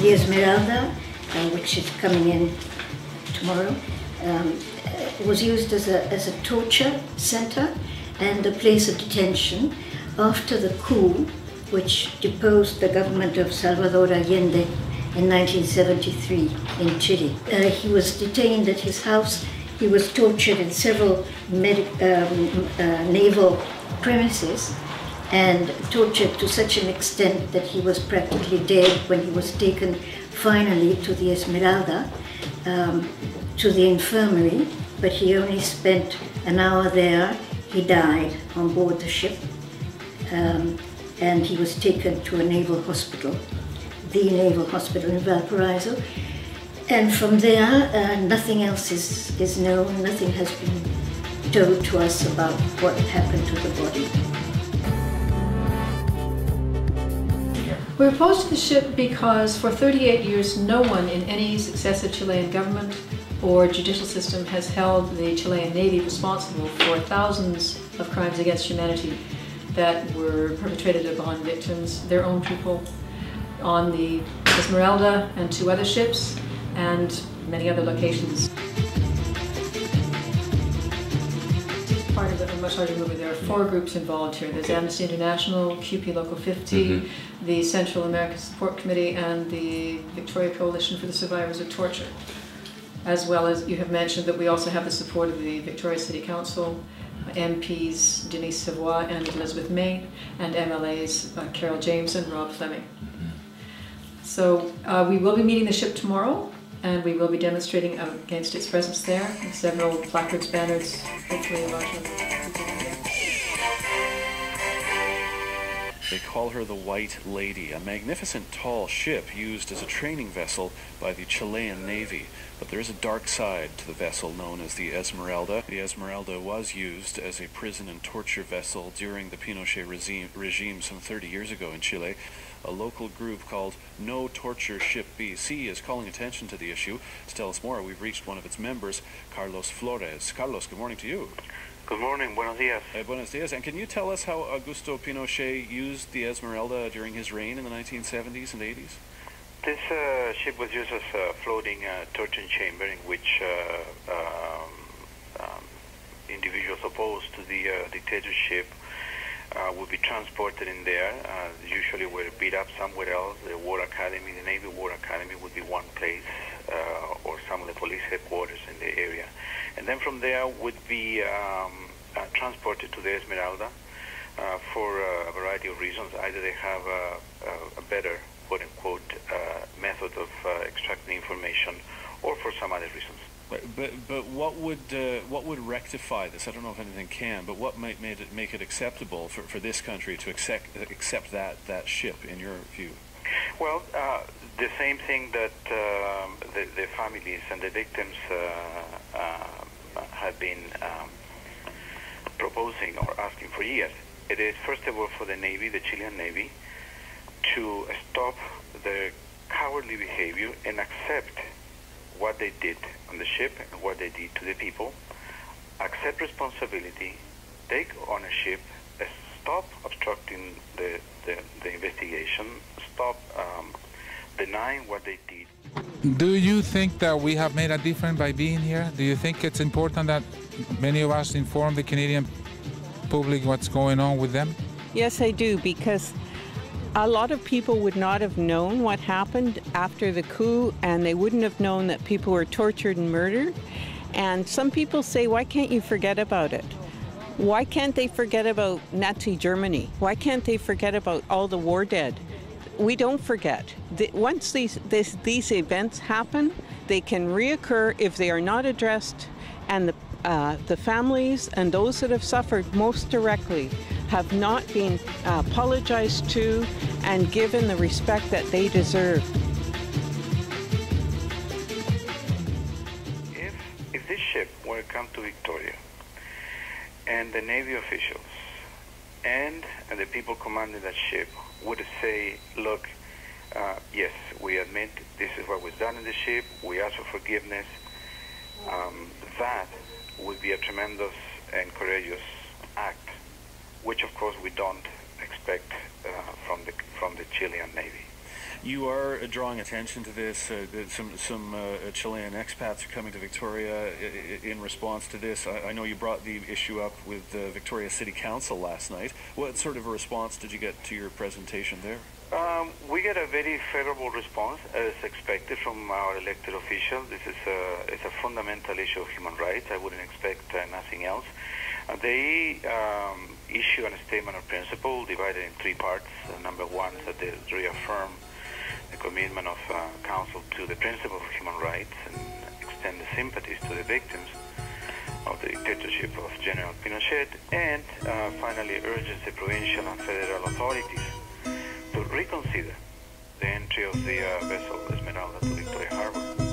the Esmeralda, which is coming in tomorrow, was used as a torture center and a place of detention after the coup which deposed the government of Salvador Allende in 1973 in Chile. He was detained at his house. He was tortured in several naval premises and tortured to such an extent that he was practically dead when he was taken finally to the Esmeralda, to the infirmary, but he only spent an hour there. He died on board the ship, and he was taken to a naval hospital, the naval hospital in Valparaiso. And from there, nothing else is known, nothing has been told to us about what happened to the body. We opposed to the ship because for 38 years no one in any successive Chilean government or judicial system has held the Chilean Navy responsible for thousands of crimes against humanity that were perpetrated upon victims, their own people, on the Esmeralda and 2 other ships, and many other locations. Part of a much larger movie. There are 4 groups involved here. There's Amnesty International, QP Local 50, the Central American Support Committee, and the Victoria Coalition for the Survivors of Torture. As well as, you have mentioned that we also have the support of the Victoria City Council, MPs Denise Savoy and Elizabeth May, and MLAs Carol James and Rob Fleming. So we will be meeting the ship tomorrow, and we will be demonstrating against its presence there, and several placards, banners, hopefully a lot of. They call her the White Lady, a magnificent tall ship used as a training vessel by the Chilean Navy. But there is a dark side to the vessel known as the Esmeralda. The Esmeralda was used as a prison and torture vessel during the Pinochet regime some 30 years ago in Chile. A local group called No Torture Ship BC is calling attention to the issue. To tell us more, we've reached one of its members, Carlos Flores. Carlos, good morning to you. Good morning, buenos dias. Buenos dias. And can you tell us how Augusto Pinochet used the Esmeralda during his reign in the 1970s and 80s? This ship was used as a floating torture chamber in which individuals opposed to the dictatorship would be transported in there. Usually were beat up somewhere else. The War Academy, the Navy War Academy would be one place, or some of the police headquarters in the area. And then from there would be transported to the Esmeralda for a variety of reasons. Either they have a better, quote-unquote, method of extracting information, or for some other reasons. But what would rectify this? I don't know if anything can, but what might make it acceptable for this country to accept that ship, in your view? Well, the same thing that the families and the victims have been proposing or asking for years. It is, first of all, for the Navy, the Chilean Navy, to stop the cowardly behavior and accept what they did on the ship and what they did to the people, accept responsibility, take ownership, stop obstructing the investigation, stop denying what they did. Do you think that we have made a difference by being here? Do you think it's important that many of us inform the Canadian public what's going on with them? Yes, I do, because a lot of people would not have known what happened after the coup, and they wouldn't have known that people were tortured and murdered. And some people say, why can't you forget about it? Why can't they forget about Nazi Germany? Why can't they forget about all the war dead? We don't forget. Once these events happen, they can reoccur if they are not addressed, and the families and those that have suffered most directly have not been apologized to and given the respect that they deserve. If this ship were to come to Victoria, and the Navy officials and the people commanding that ship would say, look, yes, we admit this is what was done in the ship, we ask for forgiveness, that would be a tremendous and courageous act, which of course we don't expect from the Chilean Navy. You are drawing attention to this. Some Chilean expats are coming to Victoria in response to this. I know you brought the issue up with Victoria City Council last night. What sort of a response did you get to your presentation there? We get a very favorable response, as expected, from our elected officials. This is a fundamental issue of human rights. I wouldn't expect nothing else. They issue a statement of principle divided in three parts. Number one, that they reaffirm the commitment of Council to the principle of human rights and extend the sympathies to the victims of the dictatorship of General Pinochet, and finally urges the provincial and federal authorities to reconsider the entry of the vessel Esmeralda to Victoria Harbor.